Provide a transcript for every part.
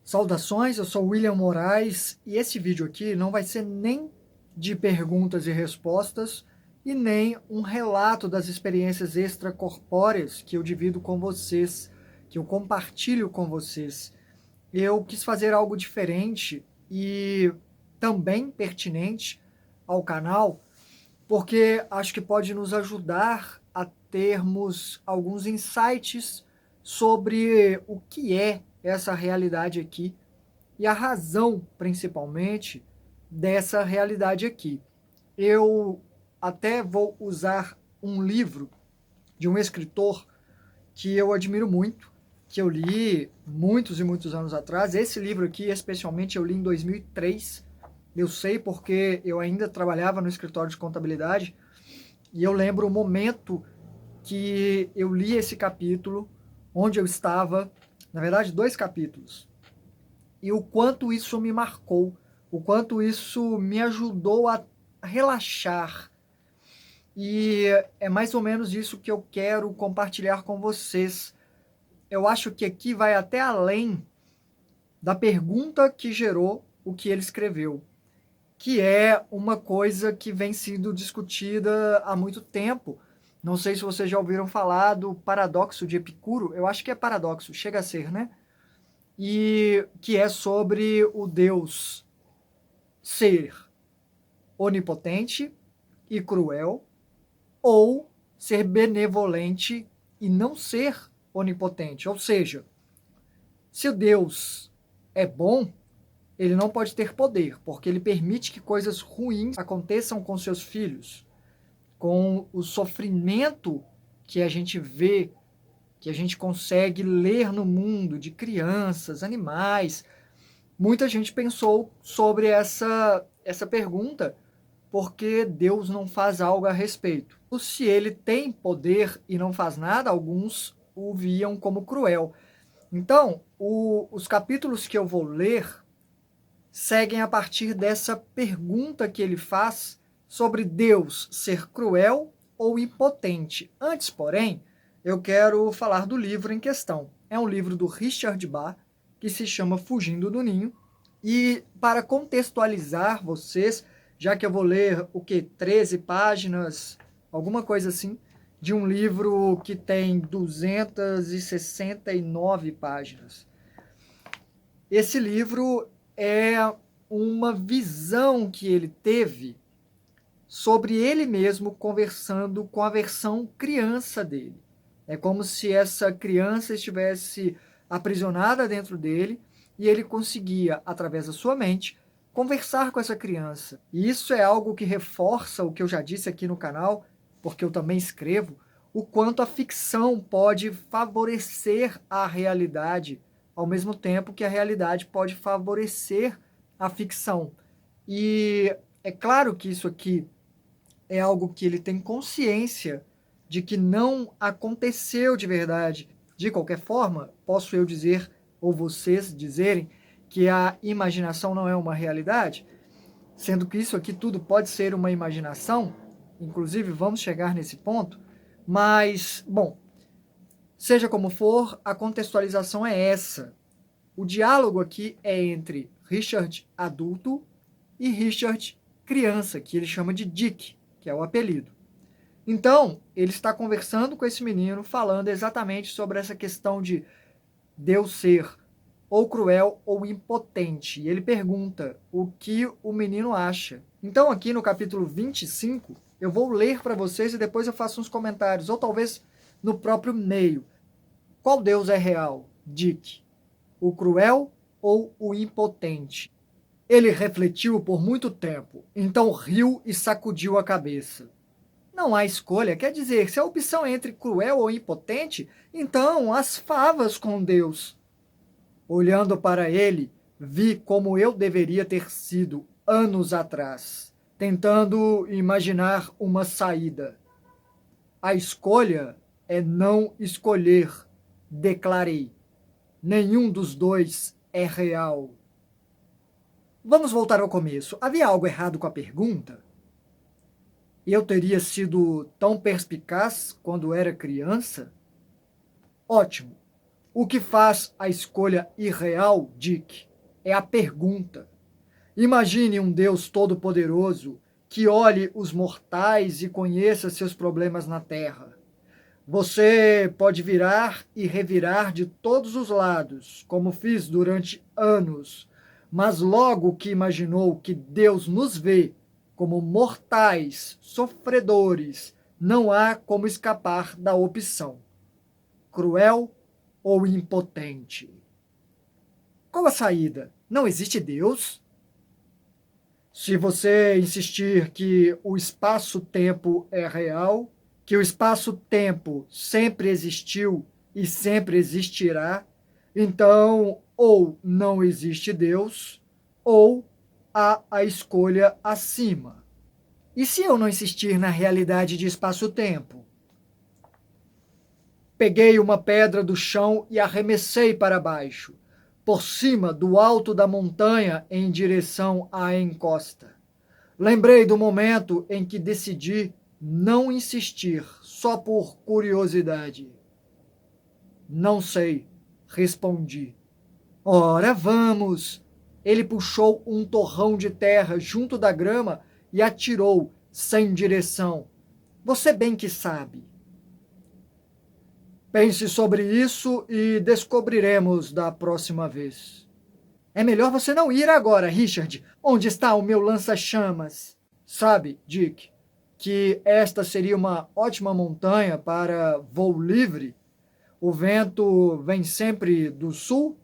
Saudações, eu sou William Moraes e esse vídeo aqui não vai ser nem de perguntas e respostas e nem um relato das experiências extracorpóreas que eu divido com vocês, que eu compartilho com vocês. Eu quis fazer algo diferente e também pertinente ao canal, porque acho que pode nos ajudar a termos alguns insights sobre o que é essa realidade aqui e a razão, principalmente, dessa realidade aqui. Eu até vou usar um livro de um escritor que eu admiro muito, que eu li muitos e muitos anos atrás. Esse livro aqui, especialmente, eu li em 2003. Eu sei porque eu ainda trabalhava no escritório de contabilidade e eu lembro o momento que eu li esse capítulo, onde eu estava, na verdade, 2 capítulos, e o quanto isso me marcou, o quanto isso me ajudou a relaxar. E é mais ou menos isso que eu quero compartilhar com vocês. Eu acho que aqui vai até além da pergunta que gerou o que ele escreveu, que é uma coisa que vem sendo discutida há muito tempo. Não sei se vocês já ouviram falar do paradoxo de Epicuro, eu acho que é paradoxo, chega a ser, né? E que é sobre o Deus ser onipotente e cruel, ou ser benevolente e não ser onipotente. Ou seja, se o Deus é bom, ele não pode ter poder, porque ele permite que coisas ruins aconteçam com seus filhos, com o sofrimento que a gente vê, que a gente consegue ler no mundo de crianças, animais. Muita gente pensou sobre essa pergunta, porque Deus não faz algo a respeito. Se ele tem poder e não faz nada, alguns o viam como cruel. Então, os capítulos que eu vou ler seguem a partir dessa pergunta que ele faz sobre Deus ser cruel ou impotente. Antes, porém, eu quero falar do livro em questão. É um livro do Richard Bach, que se chama Fugindo do Ninho. E para contextualizar vocês, já que eu vou ler o que 13 páginas, alguma coisa assim, de um livro que tem 269 páginas. Esse livro é uma visão que ele teve sobre ele mesmo conversando com a versão criança dele. É como se essa criança estivesse aprisionada dentro dele e ele conseguia, através da sua mente, conversar com essa criança. E isso é algo que reforça o que eu já disse aqui no canal, porque eu também escrevo, o quanto a ficção pode favorecer a realidade, ao mesmo tempo que a realidade pode favorecer a ficção. E é claro que isso aqui é algo que ele tem consciência de que não aconteceu de verdade. De qualquer forma, posso eu dizer, ou vocês dizerem, que a imaginação não é uma realidade? Sendo que isso aqui tudo pode ser uma imaginação, inclusive vamos chegar nesse ponto, mas, bom, seja como for, a contextualização é essa. O diálogo aqui é entre Richard adulto e Richard criança, que ele chama de Dick, que é o apelido. Então, ele está conversando com esse menino, falando exatamente sobre essa questão de Deus ser ou cruel ou impotente. E ele pergunta o que o menino acha. Então, aqui no capítulo 25, eu vou ler para vocês e depois eu faço uns comentários, ou talvez no próprio meio. Qual Deus é real, Dick? O cruel ou o impotente? Ele refletiu por muito tempo, então riu e sacudiu a cabeça. Não há escolha, quer dizer, se a opção é entre cruel ou impotente, então as favas com Deus. Olhando para ele, vi como eu deveria ter sido anos atrás, tentando imaginar uma saída. A escolha é não escolher, declarei. Nenhum dos dois é real. Vamos voltar ao começo. Havia algo errado com a pergunta? Eu teria sido tão perspicaz quando era criança? Ótimo. O que faz a escolha irreal, Dick, é a pergunta. Imagine um Deus todo-poderoso que olhe os mortais e conheça seus problemas na Terra. Você pode virar e revirar de todos os lados, como fiz durante anos, mas logo que imaginou que Deus nos vê como mortais, sofredores, não há como escapar da opção: cruel ou impotente. Qual a saída? Não existe Deus? Se você insistir que o espaço-tempo é real, que o espaço-tempo sempre existiu e sempre existirá, então ou não existe Deus, ou há a escolha acima. E se eu não insistir na realidade de espaço-tempo? Peguei uma pedra do chão e arremessei para baixo, por cima do alto da montanha em direção à encosta. Lembrei do momento em que decidi não insistir só por curiosidade. Não sei, respondi. Ora, vamos! Ele puxou um torrão de terra junto da grama e atirou, sem direção. Você bem que sabe. Pense sobre isso e descobriremos da próxima vez. É melhor você não ir agora, Richard. Onde está o meu lança-chamas? Sabe, Dick, que esta seria uma ótima montanha para voo livre? O vento vem sempre do sul?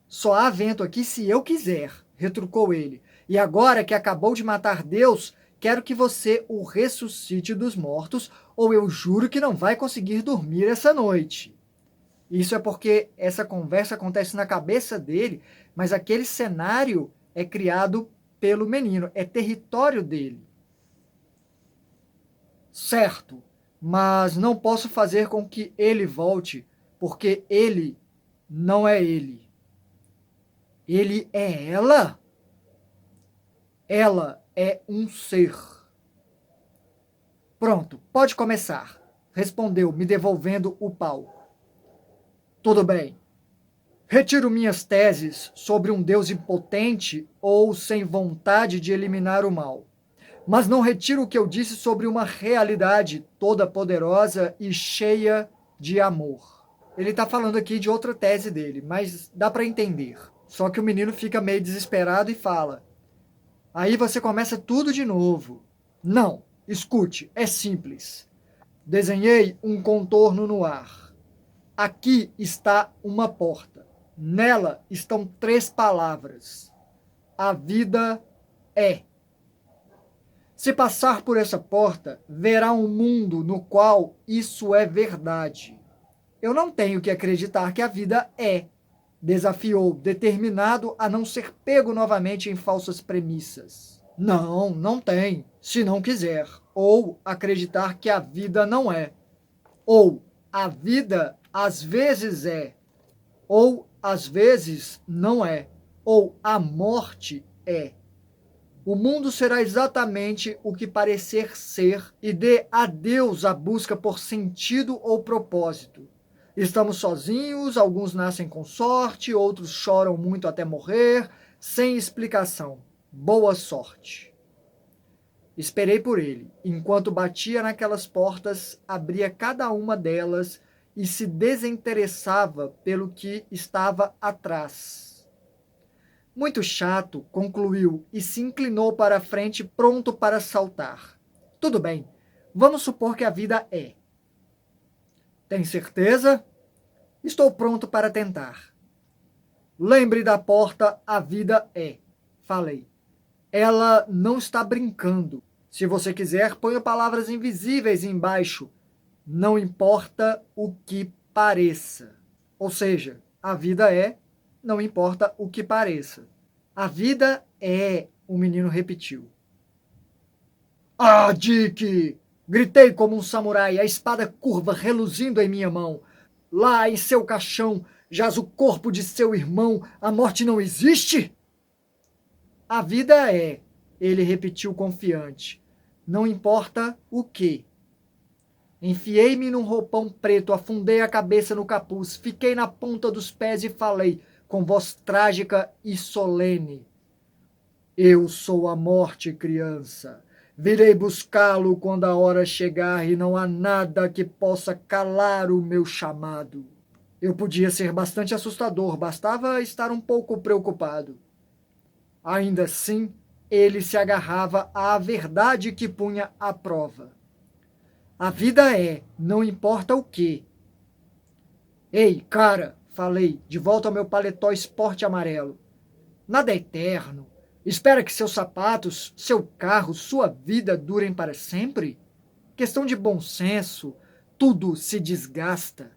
Só há vento aqui se eu quiser, retrucou ele. E agora que acabou de matar Deus, quero que você o ressuscite dos mortos, ou eu juro que não vai conseguir dormir essa noite. Isso é porque essa conversa acontece na cabeça dele, mas aquele cenário é criado pelo menino, é território dele. Certo, mas não posso fazer com que ele volte, porque ele não é ele. Ele é ela? Ela é um ser. Pronto, pode começar, respondeu, me devolvendo o pau. Tudo bem. Retiro minhas teses sobre um Deus impotente ou sem vontade de eliminar o mal. Mas não retiro o que eu disse sobre uma realidade toda poderosa e cheia de amor. Ele está falando aqui de outra tese dele, mas dá para entender. Só que o menino fica meio desesperado e fala: aí você começa tudo de novo. Não, escute, é simples. Desenhei um contorno no ar. Aqui está uma porta. Nela estão 3 palavras. A vida é. Se passar por essa porta, verá um mundo no qual isso é verdade. Eu não tenho que acreditar que a vida é. Desafiou, determinado a não ser pego novamente em falsas premissas. Não, não tem, se não quiser. Ou acreditar que a vida não é. Ou a vida às vezes é. Ou às vezes não é. Ou a morte é. O mundo será exatamente o que parecer ser e dê a Deus a busca por sentido ou propósito. Estamos sozinhos, alguns nascem com sorte, outros choram muito até morrer, sem explicação. Boa sorte. Esperei por ele. Enquanto batia naquelas portas, abria cada uma delas e se desinteressava pelo que estava atrás. Muito chato, concluiu e se inclinou para a frente, pronto para saltar. Tudo bem, vamos supor que a vida é. Tem certeza? Estou pronto para tentar. Lembre da porta, a vida é. Falei. Ela não está brincando. Se você quiser, ponha palavras invisíveis embaixo. Não importa o que pareça. Ou seja, a vida é, não importa o que pareça. A vida é, o menino repetiu. Ah, Dick! Gritei como um samurai, a espada curva reluzindo em minha mão. Lá em seu caixão jaz o corpo de seu irmão. A morte não existe? A vida é, ele repetiu confiante. Não importa o que. Enfiei-me num roupão preto, afundei a cabeça no capuz, fiquei na ponta dos pés e falei, com voz trágica e solene: eu sou a morte, criança. Virei buscá-lo quando a hora chegar e não há nada que possa calar o meu chamado. Eu podia ser bastante assustador, bastava estar um pouco preocupado. Ainda assim, ele se agarrava à verdade que punha à prova. A vida é, não importa o quê. Ei, cara, falei, de volta ao meu paletó esporte amarelo. Nada é eterno. Espera que seus sapatos, seu carro, sua vida durem para sempre? Questão de bom senso, tudo se desgasta.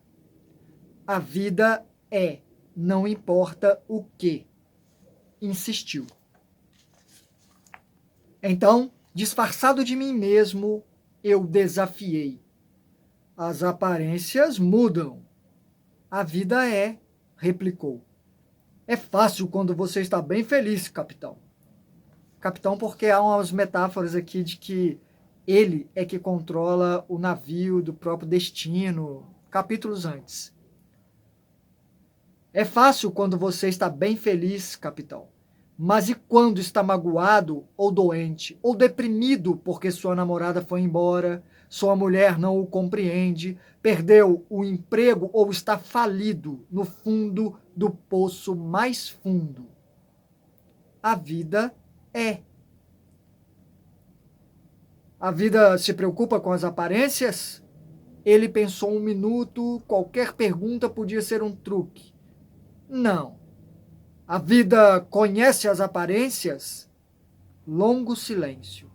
A vida é, não importa o que, insistiu. Então, disfarçado de mim mesmo, eu desafiei. As aparências mudam. A vida é, replicou. É fácil quando você está bem feliz, capitão. Capitão, porque há umas metáforas aqui de que ele é que controla o navio do próprio destino, capítulos antes. É fácil quando você está bem feliz, capitão. Mas e quando está magoado, ou doente, ou deprimido porque sua namorada foi embora, sua mulher não o compreende, perdeu o emprego ou está falido no fundo do poço mais fundo? A vida é. A vida se preocupa com as aparências? Ele pensou um minuto, qualquer pergunta podia ser um truque. Não. A vida conhece as aparências? Longo silêncio.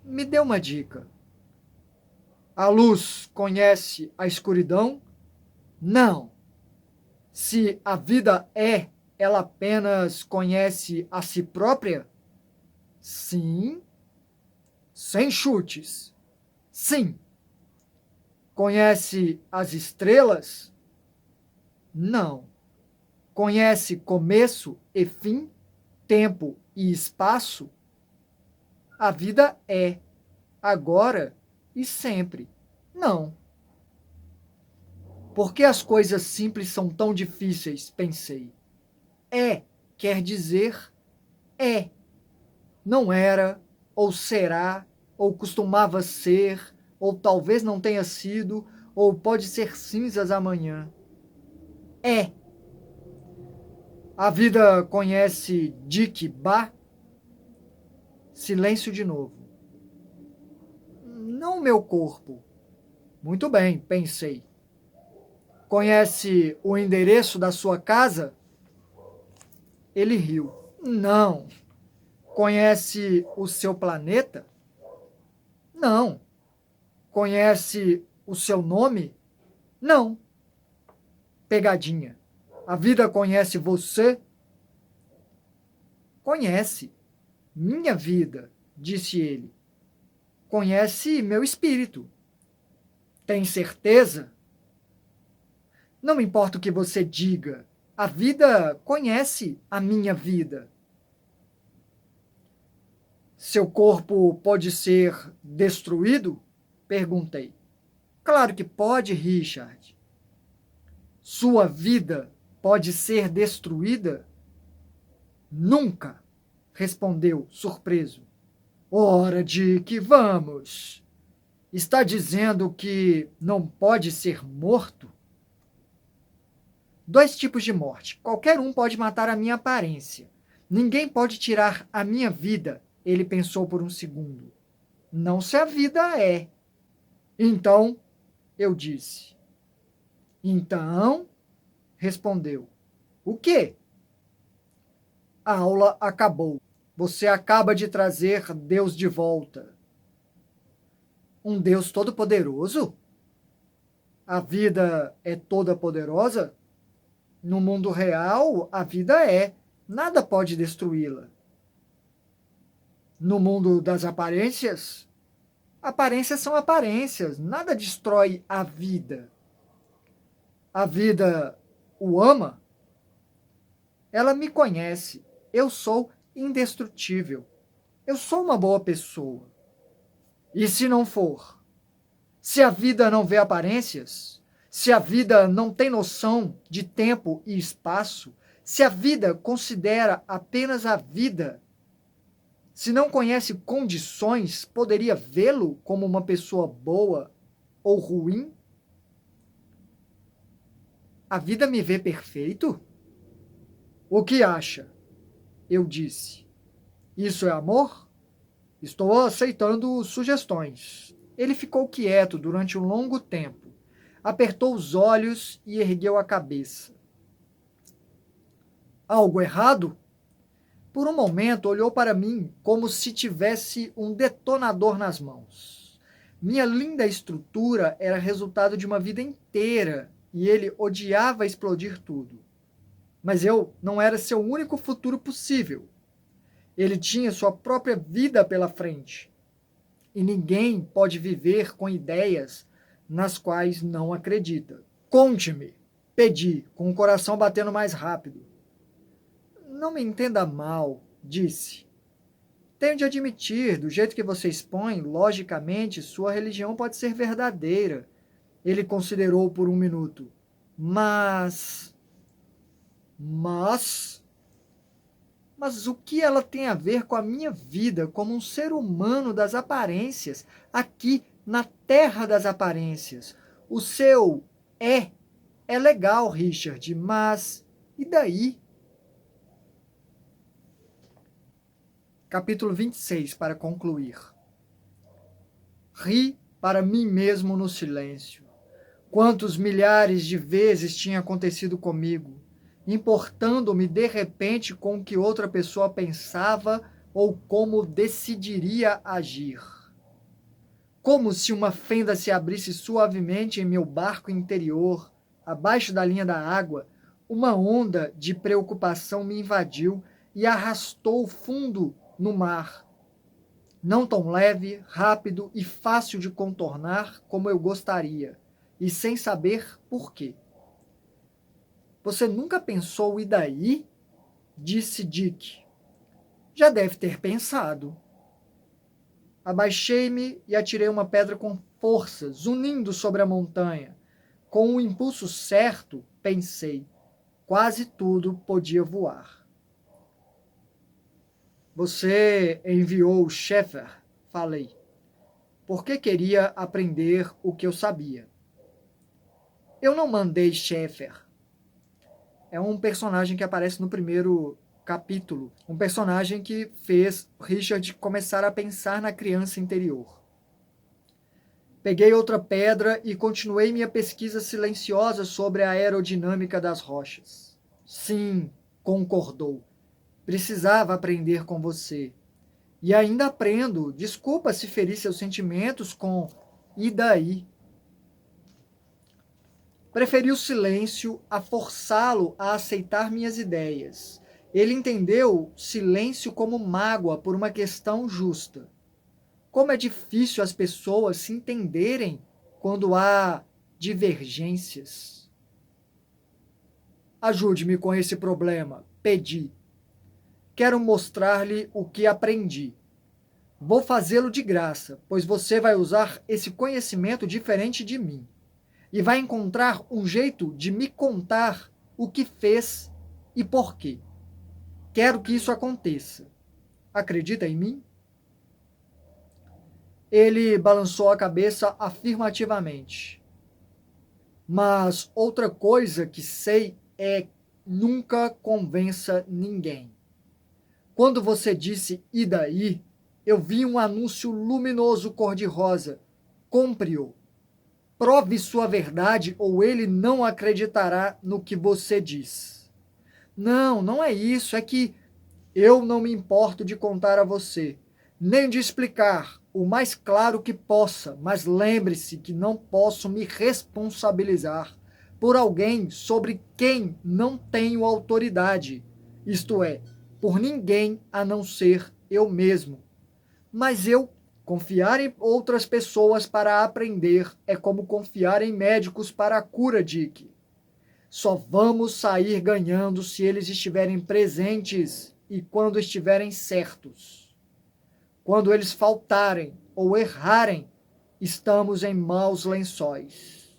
Me dê uma dica. A luz conhece a escuridão? Não. Se a vida é, ela apenas conhece a si própria? Sim. Sem chutes. Sim. Conhece as estrelas? Não. Conhece começo e fim, tempo e espaço? A vida é, agora e sempre. Não. Por que as coisas simples são tão difíceis? Pensei. É quer dizer é. Não era, ou será, ou costumava ser, ou talvez não tenha sido, ou pode ser cinzas amanhã. É. A vida conhece Dick Bah? Silêncio de novo. Não meu corpo. Muito bem, pensei. Conhece o endereço da sua casa? Ele riu. Não. Conhece o seu planeta? Não. Conhece o seu nome? Não. Pegadinha. A vida conhece você? Conhece. Minha vida, disse ele. Conhece meu espírito. Tem certeza? Não importa o que você diga. A vida conhece a minha vida. Seu corpo pode ser destruído? Perguntei. Claro que pode, Richard. Sua vida pode ser destruída? Nunca, respondeu, surpreso. Ora, Dick, vamos. Está dizendo que não pode ser morto? Dois tipos de morte. Qualquer um pode matar a minha aparência. Ninguém pode tirar a minha vida, ele pensou por um segundo. Não se a vida é. Então, eu disse. Então, respondeu. O quê? A aula acabou. Você acaba de trazer Deus de volta. Um Deus todo-poderoso? A vida é toda poderosa? No mundo real, a vida é. Nada pode destruí-la. No mundo das aparências, aparências são aparências. Nada destrói a vida. A vida o ama? Ela me conhece. Eu sou indestrutível. Eu sou uma boa pessoa. E se não for? Se a vida não vê aparências, se a vida não tem noção de tempo e espaço, se a vida considera apenas a vida, se não conhece condições, poderia vê-lo como uma pessoa boa ou ruim? A vida me vê perfeito? O que acha? Eu disse. Isso é amor? Estou aceitando sugestões. Ele ficou quieto durante um longo tempo. Apertou os olhos e ergueu a cabeça. Algo errado? Por um momento olhou para mim como se tivesse um detonador nas mãos. Minha linda estrutura era resultado de uma vida inteira e ele odiava explodir tudo. Mas eu não era seu único futuro possível. Ele tinha sua própria vida pela frente. E ninguém pode viver com ideias nas quais não acredita. Conte-me, pedi, com o coração batendo mais rápido. Não me entenda mal, disse. Tenho de admitir, do jeito que você expõe, logicamente, sua religião pode ser verdadeira. Ele considerou por um minuto. Mas o que ela tem a ver com a minha vida como um ser humano das aparências, aqui na terra das aparências? O seu é legal, Richard, mas e daí? Capítulo 26, para concluir. Ri para mim mesmo no silêncio. Quantos milhares de vezes tinha acontecido comigo, importando-me de repente com o que outra pessoa pensava ou como decidiria agir. Como se uma fenda se abrisse suavemente em meu barco interior, abaixo da linha da água, uma onda de preocupação me invadiu e arrastou fundo no mar. Não tão leve, rápido e fácil de contornar como eu gostaria, e sem saber por quê. Você nunca pensou e daí? Disse Dick. Já deve ter pensado. Abaixei-me e atirei uma pedra com força, zunindo sobre a montanha. Com um impulso certo, pensei, quase tudo podia voar. Você enviou Schaeffer, falei, porque queria aprender o que eu sabia. Eu não mandei Schaeffer. É um personagem que aparece no primeiro capítulo. Um personagem que fez Richard começar a pensar na criança interior. Peguei outra pedra e continuei minha pesquisa silenciosa sobre a aerodinâmica das rochas. Sim, concordou. Precisava aprender com você. E ainda aprendo. Desculpa se feri seus sentimentos com e daí. Preferi o silêncio a forçá-lo a aceitar minhas ideias. Ele entendeu silêncio como mágoa por uma questão justa. Como é difícil as pessoas se entenderem quando há divergências. Ajude-me com esse problema, pedi. Quero mostrar-lhe o que aprendi. Vou fazê-lo de graça, pois você vai usar esse conhecimento diferente de mim. E vai encontrar um jeito de me contar o que fez e por quê. Quero que isso aconteça. Acredita em mim? Ele balançou a cabeça afirmativamente. Mas outra coisa que sei é nunca convença ninguém. Quando você disse e daí, eu vi um anúncio luminoso cor-de-rosa. Compre-o. Prove sua verdade ou ele não acreditará no que você diz. Não, não é isso. É que eu não me importo de contar a você, nem de explicar o mais claro que possa, mas lembre-se que não posso me responsabilizar por alguém sobre quem não tenho autoridade, isto é, por ninguém a não ser eu mesmo. Mas confiar em outras pessoas para aprender é como confiar em médicos para a cura, Dick. Só vamos sair ganhando se eles estiverem presentes e quando estiverem certos. Quando eles faltarem ou errarem, estamos em maus lençóis.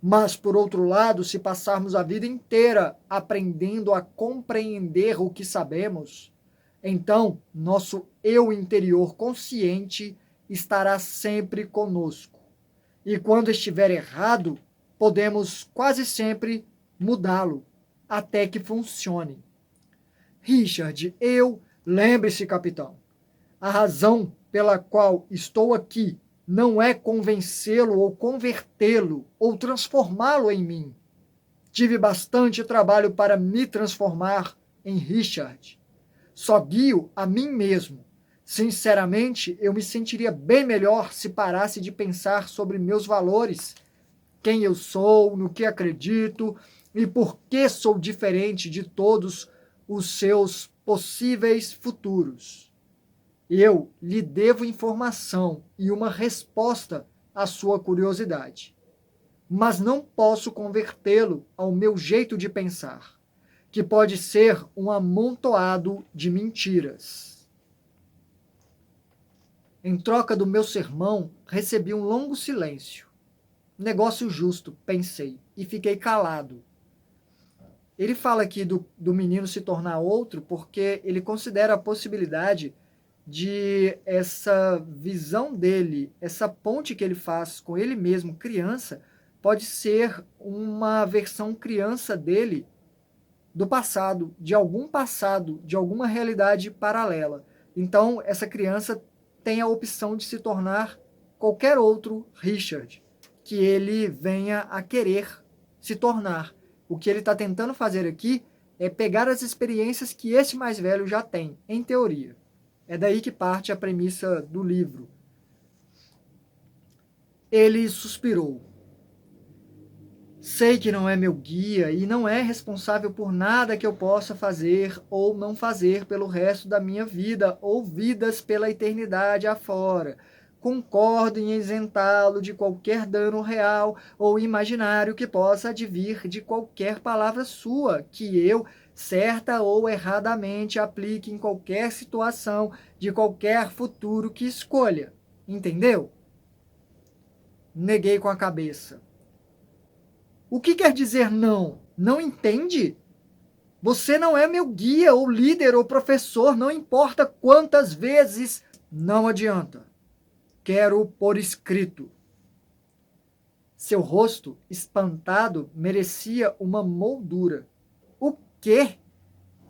Mas, por outro lado, se passarmos a vida inteira aprendendo a compreender o que sabemos, então nosso eu interior consciente estará sempre conosco. E quando estiver errado, podemos quase sempre mudá-lo, até que funcione. Richard, lembre-se, capitão, a razão pela qual estou aqui não é convencê-lo ou convertê-lo ou transformá-lo em mim. Tive bastante trabalho para me transformar em Richard. Só guio a mim mesmo. Sinceramente, eu me sentiria bem melhor se parasse de pensar sobre meus valores, quem eu sou, no que acredito e por que sou diferente de todos os seus possíveis futuros. Eu lhe devo informação e uma resposta à sua curiosidade, mas não posso convertê-lo ao meu jeito de pensar, que pode ser um amontoado de mentiras. Em troca do meu sermão, recebi um longo silêncio. Negócio justo, pensei, e fiquei calado. Ele fala aqui do menino se tornar outro porque ele considera a possibilidade de essa visão dele, essa ponte que ele faz com ele mesmo, criança, pode ser uma versão criança dele do passado, de alguma realidade paralela. Então, essa criança tem a opção de se tornar qualquer outro Richard que ele venha a querer se tornar. O que ele está tentando fazer aqui é pegar as experiências que esse mais velho já tem, em teoria. É daí que parte a premissa do livro. Ele suspirou. Sei que não é meu guia e não é responsável por nada que eu possa fazer ou não fazer pelo resto da minha vida ou vidas pela eternidade afora. Concordo em isentá-lo de qualquer dano real ou imaginário que possa advir de qualquer palavra sua que eu, certa ou erradamente, aplique em qualquer situação de qualquer futuro que escolha. Entendeu? Neguei com a cabeça. O que quer dizer não? Não entende? Você não é meu guia, ou líder, ou professor, não importa quantas vezes. Não adianta. Quero por escrito. Seu rosto, espantado, merecia uma moldura. O quê?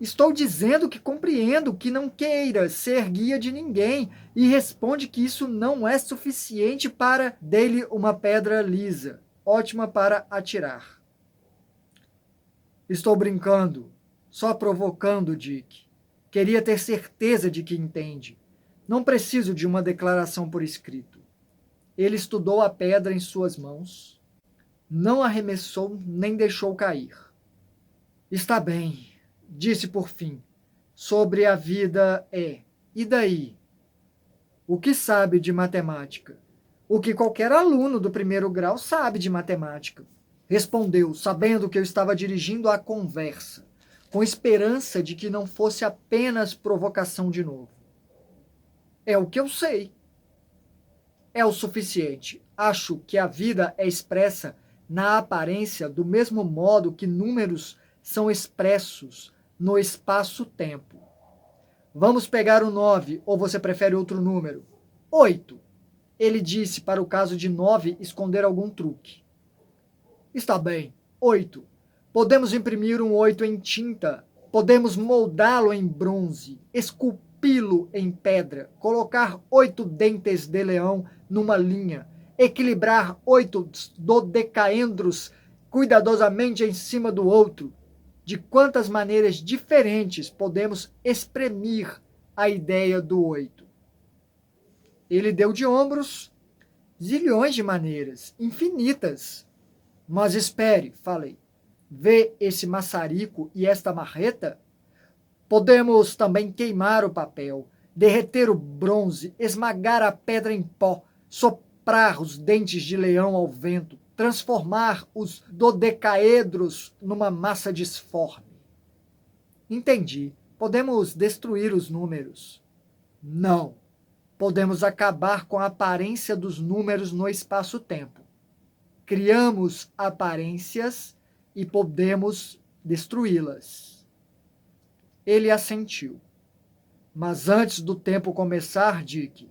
Estou dizendo que compreendo que não queira ser guia de ninguém e responde que isso não é suficiente para dele uma pedra lisa, ótima para atirar. Estou brincando, só provocando, Dick. Queria ter certeza de que entende. Não preciso de uma declaração por escrito. Ele estudou a pedra em suas mãos, não arremessou nem deixou cair. Está bem, disse por fim. Sobre a vida é. E daí? O que sabe de matemática? O que qualquer aluno do primeiro grau sabe de matemática. Respondeu, sabendo que eu estava dirigindo a conversa, com esperança de que não fosse apenas provocação de novo. É o que eu sei. É o suficiente. Acho que a vida é expressa na aparência do mesmo modo que números são expressos no espaço-tempo. Vamos pegar o 9, ou você prefere outro número? 8. Ele disse para o caso de 9 esconder algum truque. Está bem, 8. Podemos imprimir um 8 em tinta, podemos moldá-lo em bronze, esculpi-lo em pedra, colocar 8 dentes de leão numa linha, equilibrar 8 dodecaedros cuidadosamente em cima do outro. De quantas maneiras diferentes podemos exprimir a ideia do 8? Ele deu de ombros. Zilhões de maneiras, infinitas. Mas espere, falei. Vê esse maçarico e esta marreta? Podemos também queimar o papel, derreter o bronze, esmagar a pedra em pó, soprar os dentes de leão ao vento, transformar os dodecaedros numa massa disforme. Entendi. Podemos destruir os números. Não. podemos acabar com a aparência dos números no espaço-tempo. Criamos aparências e podemos destruí-las. Ele assentiu. Mas antes do tempo começar, Dick,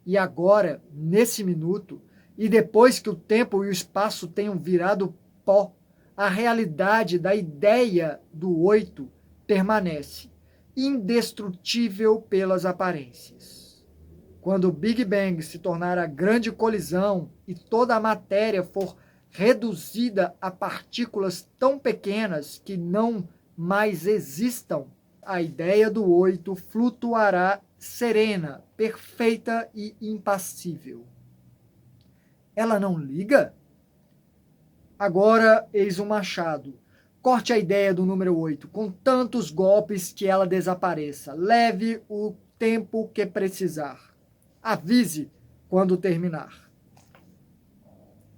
e agora, nesse minuto, e depois que o tempo e o espaço tenham virado pó, a realidade da ideia do 8 permanece, indestrutível pelas aparências. Quando o Big Bang se tornar a grande colisão e toda a matéria for reduzida a partículas tão pequenas que não mais existam, a ideia do 8 flutuará serena, perfeita e impassível. Ela não liga? Agora, eis um machado. Corte a ideia do número 8 com tantos golpes que ela desapareça. Leve o tempo que precisar. Avise quando terminar.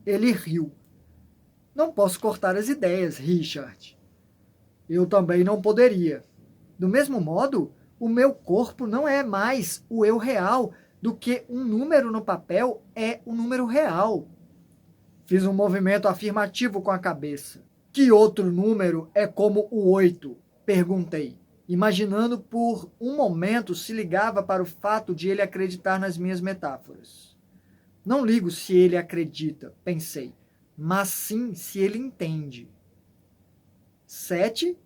Ele riu. Não posso cortar as ideias, Richard. Eu também não poderia. Do mesmo modo, o meu corpo não é mais o eu real do que um número no papel é o número real. Fiz um movimento afirmativo com a cabeça. Que outro número é como o 8? Perguntei, imaginando por um momento se ligava para o fato de ele acreditar nas minhas metáforas. Não ligo se ele acredita, pensei, mas sim se ele entende. 7?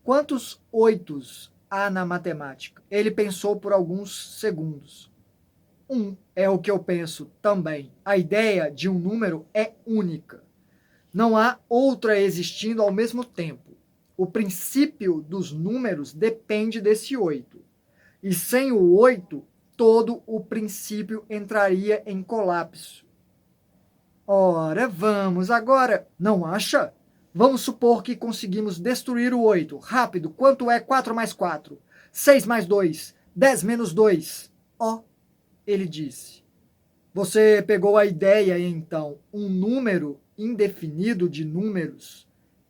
Quantos 8s há na matemática? Ele pensou por alguns segundos. 1 é o que eu penso também. A ideia de um número é única. Não há outra existindo ao mesmo tempo. O princípio dos números depende desse 8. E sem o 8, todo o princípio entraria em colapso. Ora, vamos agora. Não acha? Vamos supor que conseguimos destruir o 8. Rápido, quanto é 4 mais 4? 6 mais 2? 10 menos 2? Ó, ele disse. Você pegou a ideia, então, um número indefinido de números,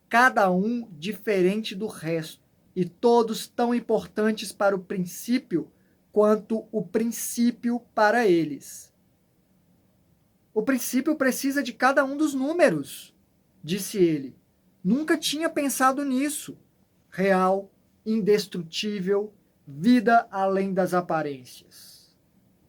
cada um diferente do resto, e todos tão importantes para o princípio quanto o princípio para eles. O princípio precisa de cada um dos números, disse ele. Nunca tinha pensado nisso. Real, indestrutível, vida além das aparências.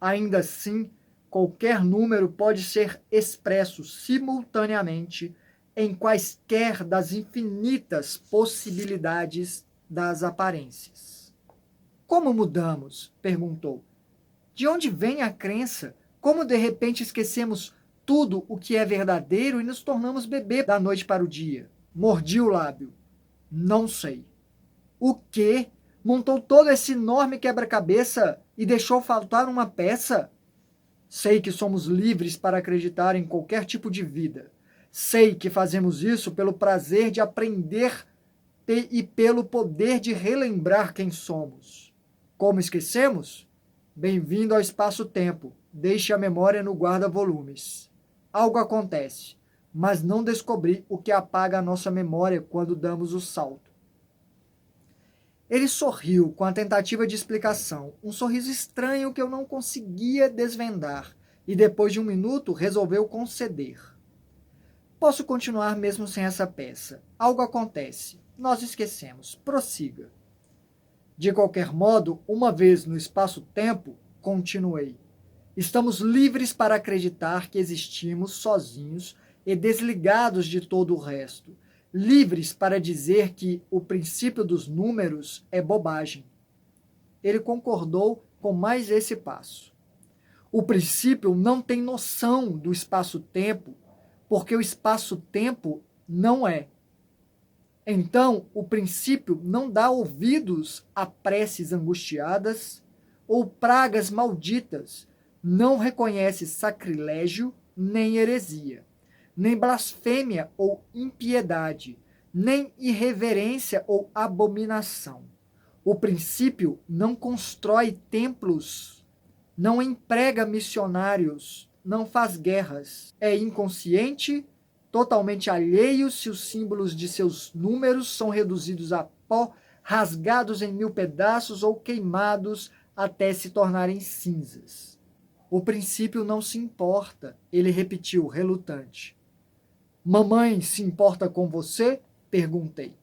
Ainda assim, qualquer número pode ser expresso simultaneamente em quaisquer das infinitas possibilidades das aparências. Como mudamos? Perguntou. De onde vem a crença? Como de repente esquecemos tudo o que é verdadeiro e nos tornamos bebê da noite para o dia? Mordi o lábio. Não sei. O quê? Montou todo esse enorme quebra-cabeça e deixou faltar uma peça? Sei que somos livres para acreditar em qualquer tipo de vida. Sei que fazemos isso pelo prazer de aprender e pelo poder de relembrar quem somos. Como esquecemos? Bem-vindo ao espaço-tempo. Deixe a memória no guarda-volumes. Algo acontece, mas não descobri o que apaga a nossa memória quando damos o salto. Ele sorriu com a tentativa de explicação, um sorriso estranho que eu não conseguia desvendar, e depois de um minuto resolveu conceder. Posso continuar mesmo sem essa peça. Algo acontece. Nós esquecemos. Prossiga. De qualquer modo, uma vez no espaço-tempo, continuei. Estamos livres para acreditar que existimos sozinhos e desligados de todo o resto. Livres para dizer que o princípio dos números é bobagem. Ele concordou com mais esse passo. O princípio não tem noção do espaço-tempo, porque o espaço-tempo não é. Então, o princípio não dá ouvidos a preces angustiadas ou pragas malditas, não reconhece sacrilégio nem heresia, nem blasfêmia ou impiedade, nem irreverência ou abominação. O princípio não constrói templos, não emprega missionários, não faz guerras, é inconsciente, totalmente alheio se os símbolos de seus números são reduzidos a pó, rasgados em 1000 pedaços ou queimados até se tornarem cinzas. O princípio não se importa, ele repetiu, relutante. Mamãe se importa com você? Perguntei.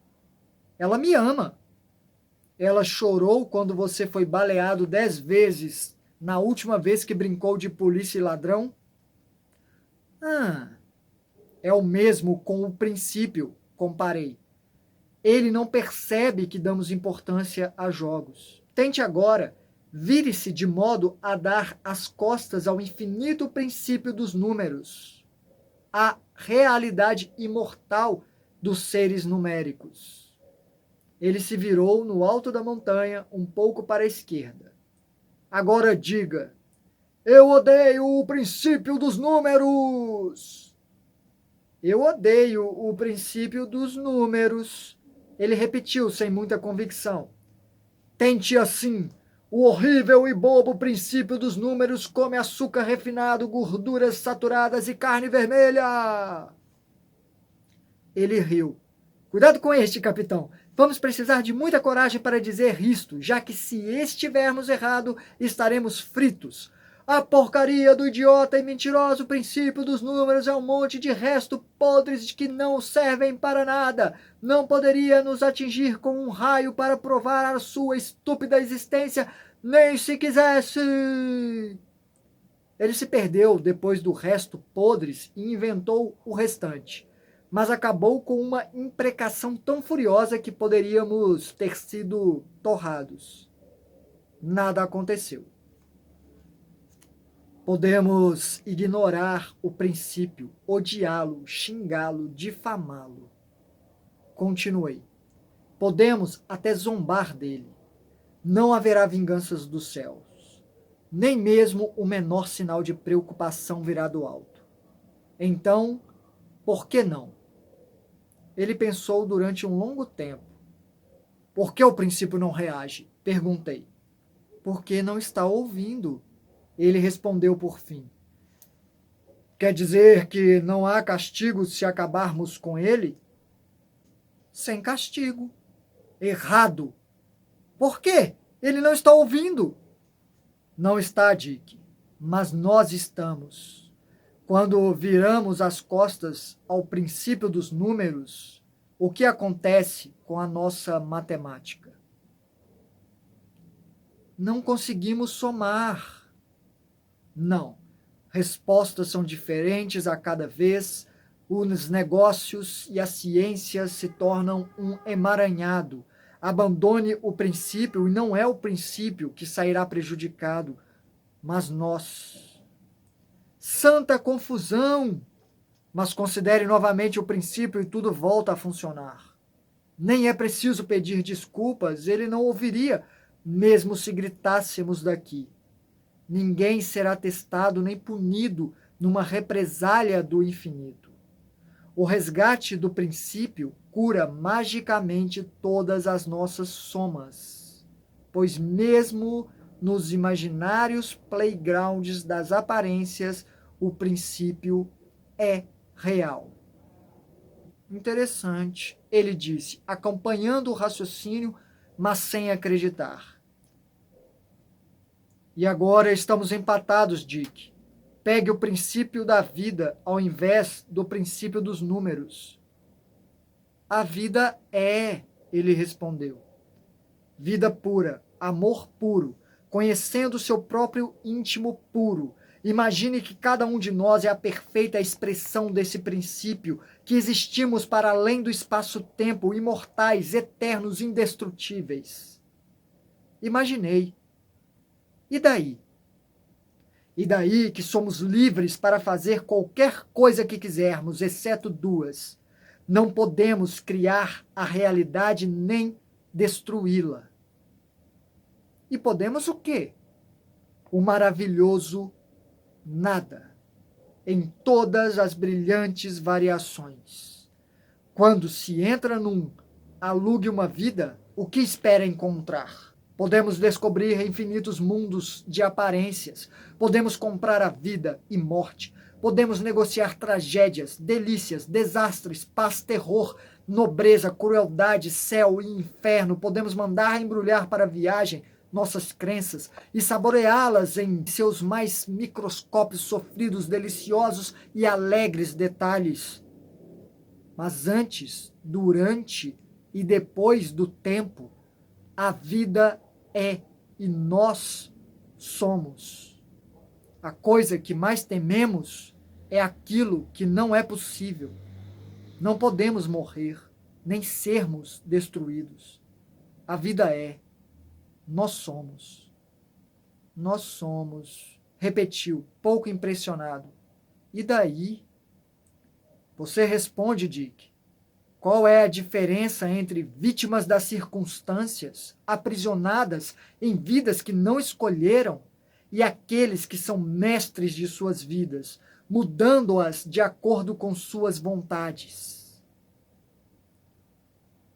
Ela me ama. Ela chorou quando você foi baleado 10 vezes na última vez que brincou de polícia e ladrão? É o mesmo com o princípio, comparei. Ele não percebe que damos importância a jogos. Tente agora, vire-se de modo a dar as costas ao infinito princípio dos números, a realidade imortal dos seres numéricos. Ele se virou no alto da montanha, um pouco para a esquerda. Agora diga, eu odeio o princípio dos números! Eu odeio o princípio dos números, ele repetiu sem muita convicção. Tente assim. O horrível e bobo princípio dos números come açúcar refinado, gorduras saturadas e carne vermelha. Ele riu. Cuidado com este, capitão. Vamos precisar de muita coragem para dizer isto, já que se estivermos errado, estaremos fritos. A porcaria do idiota e mentiroso princípio dos números é um monte de resto podres que não servem para nada. Não poderia nos atingir com um raio para provar a sua estúpida existência, nem se quisesse. Ele se perdeu depois do resto podres e inventou o restante, mas acabou com uma imprecação tão furiosa que poderíamos ter sido torrados. Nada aconteceu. Podemos ignorar o princípio, odiá-lo, xingá-lo, difamá-lo. Continuei. Podemos até zombar dele. Não haverá vinganças dos céus. Nem mesmo o menor sinal de preocupação virá do alto. Então, por que não? Ele pensou durante um longo tempo. Por que o princípio não reage? Perguntei. Porque não está ouvindo. Ele respondeu por fim. Quer dizer que não há castigo se acabarmos com ele? Sem castigo. Errado. Por quê? Ele não está ouvindo. Não está, Dick. Mas nós estamos. Quando viramos as costas ao princípio dos números, o que acontece com a nossa matemática? Não conseguimos somar. Não. Respostas são diferentes a cada vez. Os negócios e a ciência se tornam um emaranhado. Abandone o princípio e não é o princípio que sairá prejudicado, mas nós. Santa confusão! Mas considere novamente o princípio e tudo volta a funcionar. Nem é preciso pedir desculpas, ele não ouviria, mesmo se gritássemos daqui. Ninguém será testado nem punido numa represália do infinito. O resgate do princípio cura magicamente todas as nossas somas, pois mesmo nos imaginários playgrounds das aparências, o princípio é real. Interessante, ele disse, acompanhando o raciocínio, mas sem acreditar. E agora estamos empatados, Dick. Pegue o princípio da vida ao invés do princípio dos números. A vida é, ele respondeu. Vida pura, amor puro, conhecendo seu próprio íntimo puro. Imagine que cada um de nós é a perfeita expressão desse princípio, que existimos para além do espaço-tempo, imortais, eternos, indestrutíveis. Imaginei. E daí? E daí que somos livres para fazer qualquer coisa que quisermos, exceto duas. Não podemos criar a realidade nem destruí-la. E podemos o quê? O maravilhoso nada, em todas as brilhantes variações. Quando se entra num alugue uma vida, o que espera encontrar? Podemos descobrir infinitos mundos de aparências. Podemos comprar a vida e morte. Podemos negociar tragédias, delícias, desastres, paz, terror, nobreza, crueldade, céu e inferno. Podemos mandar embrulhar para a viagem nossas crenças e saboreá-las em seus mais microscópios sofridos, deliciosos e alegres detalhes. Mas antes, durante e depois do tempo, a vida é e nós somos. A coisa que mais tememos é aquilo que não é possível. Não podemos morrer, nem sermos destruídos. A vida é, nós somos. Nós somos. Repetiu, pouco impressionado. E daí? Você responde, Dick. Qual é a diferença entre vítimas das circunstâncias, aprisionadas em vidas que não escolheram, e aqueles que são mestres de suas vidas, mudando-as de acordo com suas vontades?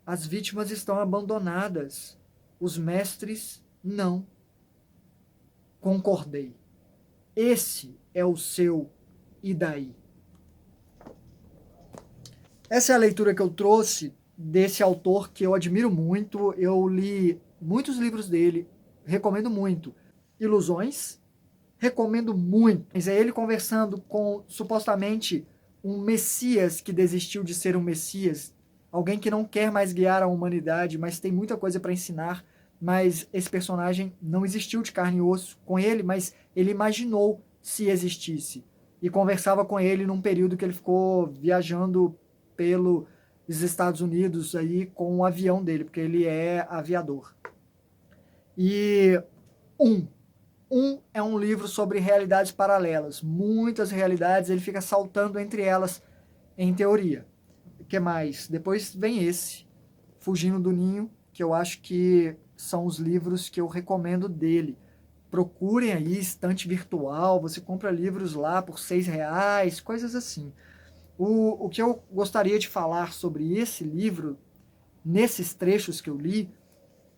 As vítimas estão abandonadas, os mestres não. Concordei. Esse é o seu e daí? Essa é a leitura que eu trouxe desse autor que eu admiro muito. Eu li muitos livros dele, recomendo muito. Ilusões, recomendo muito. Mas é ele conversando com, supostamente, um Messias que desistiu de ser um Messias. Alguém que não quer mais guiar a humanidade, mas tem muita coisa para ensinar. Mas esse personagem não existiu de carne e osso com ele, mas ele imaginou se existisse. E conversava com ele num período que ele ficou viajando pelos Estados Unidos aí com o avião dele, porque ele é aviador. E é um livro sobre realidades paralelas, muitas realidades, ele fica saltando entre elas em teoria. O que mais? Depois vem esse, Fugindo do Ninho, que eu acho que são os livros que eu recomendo dele. Procurem aí, estante virtual, você compra livros lá por R$6, coisas assim. O que eu gostaria de falar sobre esse livro, nesses trechos que eu li,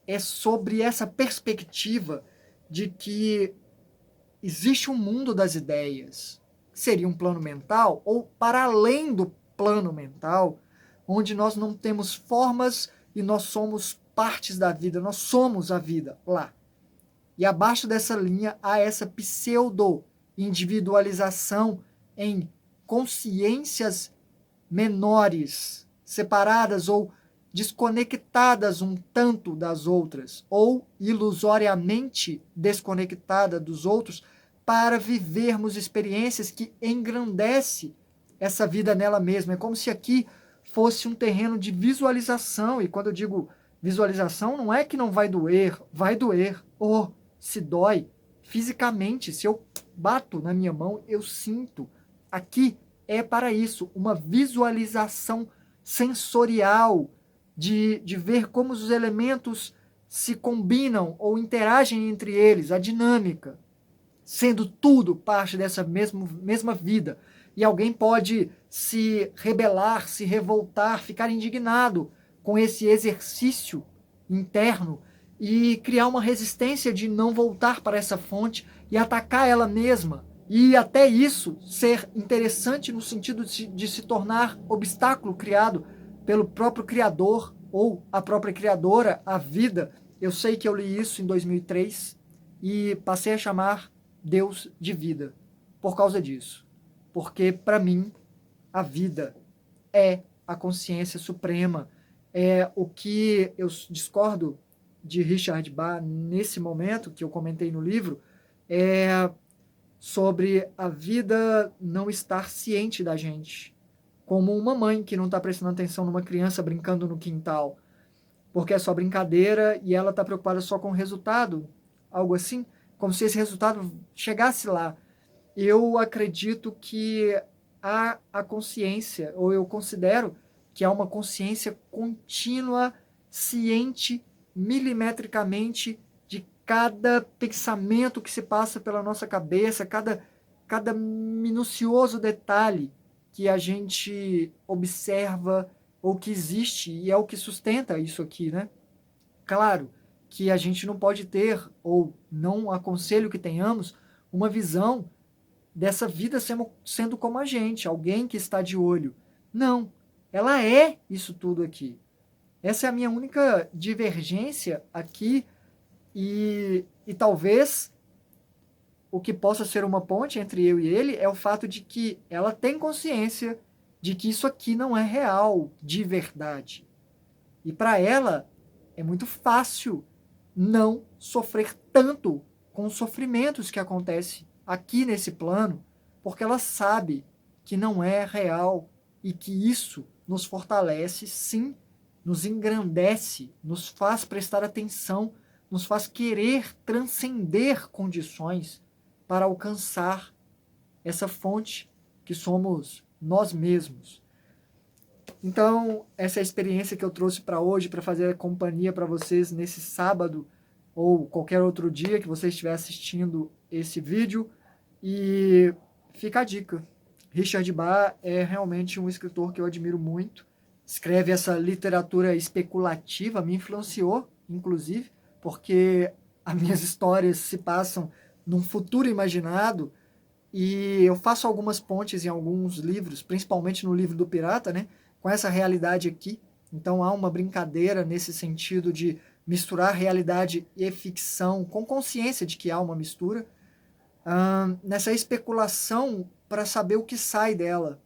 é sobre essa perspectiva de que existe um mundo das ideias, seria um plano mental, ou para além do plano mental, onde nós não temos formas e nós somos partes da vida, nós somos a vida lá. E abaixo dessa linha há essa pseudo-individualização em consciências menores, separadas ou desconectadas um tanto das outras, ou ilusoriamente desconectada dos outros, para vivermos experiências que engrandecem essa vida nela mesma. É como se aqui fosse um terreno de visualização, e quando eu digo visualização, não é que não vai doer, se dói fisicamente, se eu bato na minha mão, eu sinto. Aqui é para isso, uma visualização sensorial, de ver como os elementos se combinam ou interagem entre eles, a dinâmica, sendo tudo parte dessa mesma vida. E alguém pode se rebelar, se revoltar, ficar indignado com esse exercício interno e criar uma resistência de não voltar para essa fonte e atacar ela mesma. E até isso ser interessante no sentido de se tornar obstáculo criado pelo próprio criador ou a própria criadora, a vida. Eu sei que eu li isso em 2003 e passei a chamar Deus de vida por causa disso. Porque, para mim, a vida é a consciência suprema. É o que eu discordo de Richard Bach nesse momento, que eu comentei no livro, é sobre a vida não estar ciente da gente. Como uma mãe que não está prestando atenção numa criança brincando no quintal, porque é só brincadeira e ela está preocupada só com o resultado, algo assim, como se esse resultado chegasse lá. Eu acredito que há a consciência, ou eu considero que há uma consciência contínua, ciente, milimetricamente, de cada pensamento que se passa pela nossa cabeça, cada minucioso detalhe que a gente observa ou que existe, e é o que sustenta isso aqui, né? Claro que a gente não pode ter, ou não aconselho que tenhamos, uma visão dessa vida sendo como a gente, alguém que está de olho. Não, ela é isso tudo aqui. Essa é a minha única divergência aqui E talvez o que possa ser uma ponte entre eu e ele é o fato de que ela tem consciência de que isso aqui não é real, de verdade. E para ela é muito fácil não sofrer tanto com os sofrimentos que acontecem aqui nesse plano, porque ela sabe que não é real e que isso nos fortalece, sim, nos engrandece, nos faz prestar atenção, nos faz querer transcender condições para alcançar essa fonte que somos nós mesmos. Então, essa é a experiência que eu trouxe para hoje, para fazer companhia para vocês nesse sábado ou qualquer outro dia que você estiver assistindo esse vídeo. E fica a dica. Richard Bach é realmente um escritor que eu admiro muito. Escreve essa literatura especulativa, me influenciou, inclusive, porque as minhas histórias se passam num futuro imaginado e eu faço algumas pontes em alguns livros, principalmente no livro do Pirata, né, com essa realidade aqui. Então há uma brincadeira nesse sentido de misturar realidade e ficção com consciência de que há uma mistura, nessa especulação para saber o que sai dela,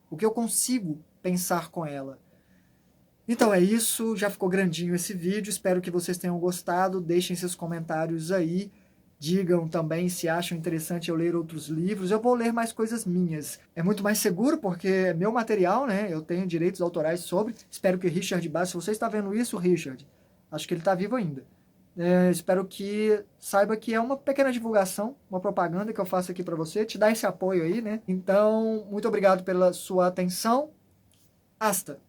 o que eu consigo pensar com ela. Então é isso, já ficou grandinho esse vídeo, espero que vocês tenham gostado, deixem seus comentários aí, digam também se acham interessante eu ler outros livros, eu vou ler mais coisas minhas. É muito mais seguro porque é meu material, né, eu tenho direitos autorais sobre, espero que Richard Bach, se você está vendo isso, Richard, acho que ele está vivo ainda. Espero que saiba que é uma pequena divulgação, uma propaganda que eu faço aqui para você, te dar esse apoio aí, né? Então, muito obrigado pela sua atenção. Hasta!